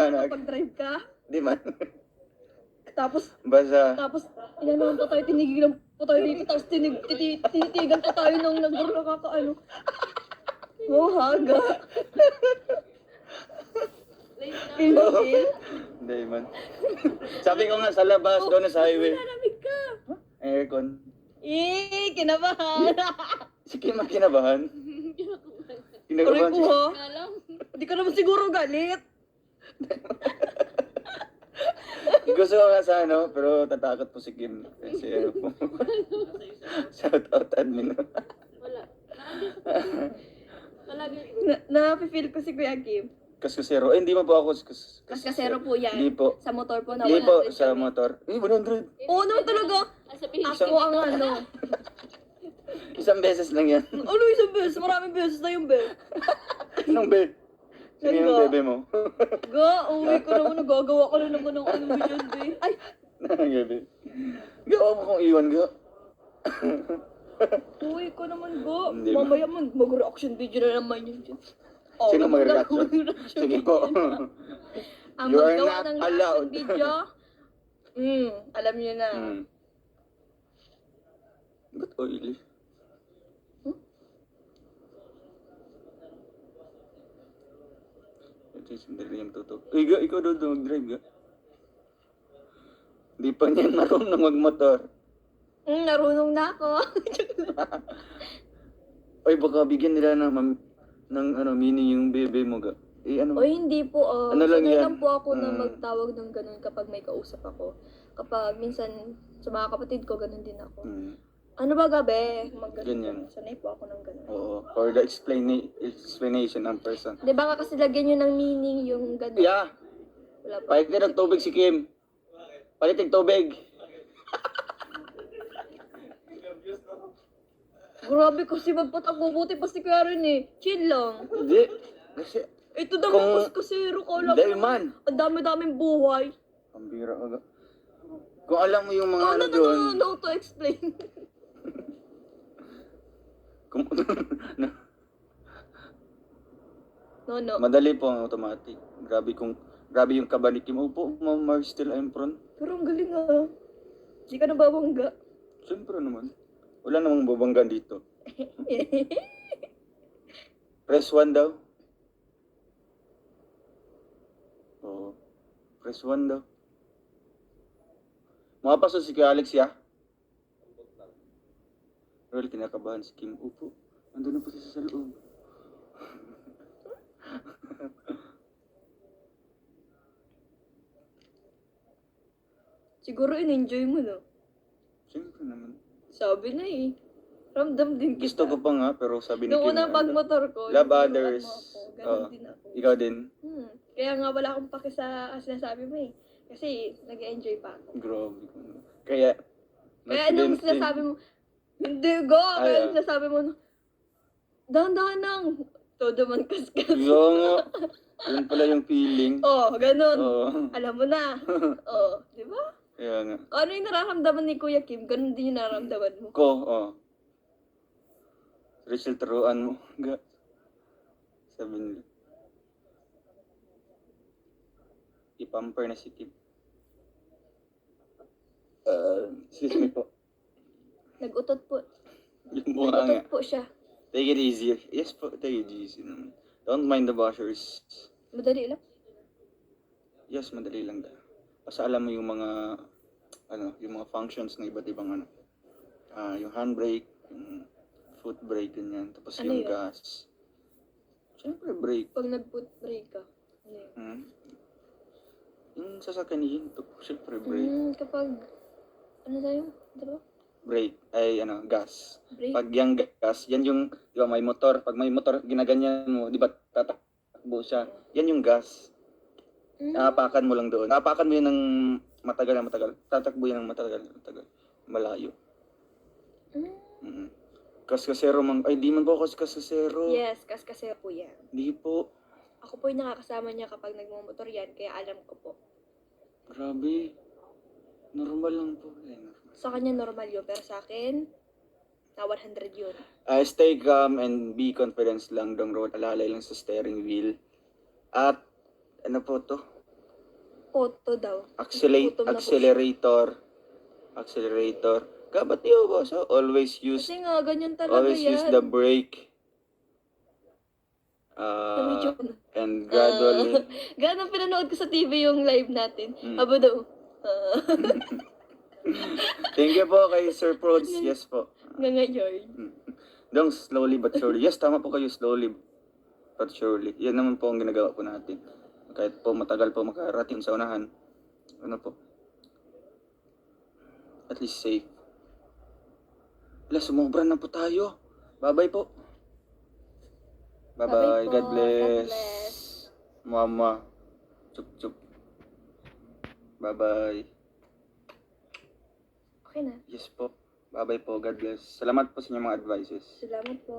Maliwanag. Kapag-drive ka. Di man. Tapos, Basa. inanohan pa tayo, tinigilan pa tayo dito, tapos tinitigan pa tayo ng nakakaano. Oh, haga. Feel na feel? Hindi man. Sabi ko nga sa labas, doon na sa highway. Nalamig ka. Aircon. Kinabahan. Si Kim ang kinabahan. Aray Kinakabahan ko siya. ha. Hindi ka naman siguro galit. Gusto ko nga sa ano, pero tatakot po si Kim. Kasi ano po. Shout out admin. Wala. Palagi. Na-feel ko si Kuya Kim. Kaskasero. Eh, hindi mo po ako Kaskasero po yan. Hindi po. Sa motor po na Hindi po 100 sa kami. motor. Eh, 100. Oo naman talaga. Ang sabihin Ako ang ano. Isang beses lang yan. Ano isang beses? Maraming beses na yung bel. Anong bed? Sige yung Ano? bebe mo. Ga, uwi ko naman. Nagagawa ko na naman ng ano dyan, be. Ay, Anong bebe? Gawa mo kong iwan, ga. uwi ko naman, ga. Hindi Mamaya mag-reaction video na naman yun dyan. Oh, Sino mag-reaction? mag-reaction Sige video. po. Ang You are maggawa not ng allowed. reaction video, alam niyo na. Ba't oily? Ito yung sandali yung tutok. Uy, ga, ikaw doon mag-drive, ga. Di pa niya marunong magmotor. Narunong na ako. Uy, baka bigyan nila ng ano, meaning yung bebe mo, ga. Eh, ano? O hindi po, Ano lang sanay yan? lang po ako na magtawag ng ganun kapag may kausap ako. Kapag minsan sa mga kapatid ko, ganun din ako. Ano ba gabi? Ganyan. Sanay po ako ng ganun. Oo. For the explanation ng person. Di ba nga kasi lagyan nyo ng meaning yung ganun? Yeah. Wala pa. Palit ng tubig si Kim. Palit ng tubig. Grabe kasi magpatakbo, buti pa si Kuya rin eh. Chill lang. Hindi. Kasi, Ito naman Kung- kaskasero ko lang. Hindi man. Ang dami-daming buhay. Ang bira ka, ga. Kung alam mo yung mga Oh, ano no, doon. no, to explain. Kung, No. madali po ang automatic. Grabe yung kaba ni Kim. Opo, Ma'am Maristel Empron. Pero ang galing ah. Hindi ka nababangga. Siyempre naman. Wala namang babanggan dito. Press 1 daw. Oo. Press 1 daw. Makapasok si Kuya Alex, ya? Well, kinakabahan si Kim. Opo, andun na po siya sa loob. Siguro in-enjoy mo no? Siyempre naman. Sabi na eh. Ramdam din kita. Gusto ko pa nga, pero sabi ni Noong Kim. unang pagmotor ko, Love tinuruan others. mo ako. Ganun Oo. din ako. Ikaw din. Kaya nga wala akong paki sa sinasabi mo eh. Kasi nag-enjoy pa ako. Grabe ko. Kaya, Kaya nung sinasabi mo, hindi go! Kaya nung sinasabi mo, dahan-dahan lang. Todo man kaskas. Oo nga. Yun pala yung feeling. Oh, ganun. Oo. Alam mo na. Oh, di ba? Kaya nga. Kung ano yung nararamdaman ni Kuya Kim, ganun din yung nararamdaman mo. Rachel, turuan mo. Ga. Sabi nila. Ipamper na si Kim. Excuse me po. Nag-utot po. Yung bunga nga. Nag-utot po siya. Take it easy. Yes po, take it easy naman. Don't mind the bashers. Madali lang. Yes, madali lang. Basta alam mo yung mga, yung mga functions ng iba't ibang yung handbrake, yung foot brake, ganyan. Tapos Ano yung yun? gas. Siyempre, brake. Pag nag-put brake ka. Ano yun? Yung sasakyan ni Hinto, siyempre, brake. Kapag, ano tayo? Diba? Brake, ay, gas. Brake? Pag yung gas, yan yung, di ba, may motor. Pag may motor, ginaganyan mo, di ba, tatakbo siya. Yan yung gas. Naapakan mo lang doon. Naapakan mo yun ng matagal na matagal. Tatakbo yan ng matagal na matagal. Malayo. Kaskasero man. Ay, di man po kaskasero. Yes, kasi po yan. Di po. Ako po yung nakakasama niya kapag nagmumotor yan, kaya alam ko po. Grabe. Normal lang po. Ay, normal. Sa kanya normal yun, pero sa akin, na 100 yun. Stay calm and be confident lang dong road. Alalay lang sa steering wheel. At, ano po to? Nagpo-photo daw. Gutom na po siya. Accelerator. Kabatiyo boss, oh. Always use Kasi nga, ganyan talaga Always yan. use the brake. Medyo, And gradually. ganang pinanood ko sa TV yung live natin. Mm. Aba daw. Thank you po kay Sir Prods. Yes po. Nga ngayon. Dong, slowly but surely. Yes, tama po kayo, slowly but surely. Yan naman po ang ginagawa po natin. Kahit po matagal po makarating sa unahan. Ano po? At least safe. Wala, sumobra na po tayo. Bye-bye po. Bye-bye. Bye-bye po. God bless. God bless. Mama. Chup chup. Bye-bye. Okay na. Yes po. Bye-bye po. God bless. Salamat po sa inyong mga advices. Salamat po.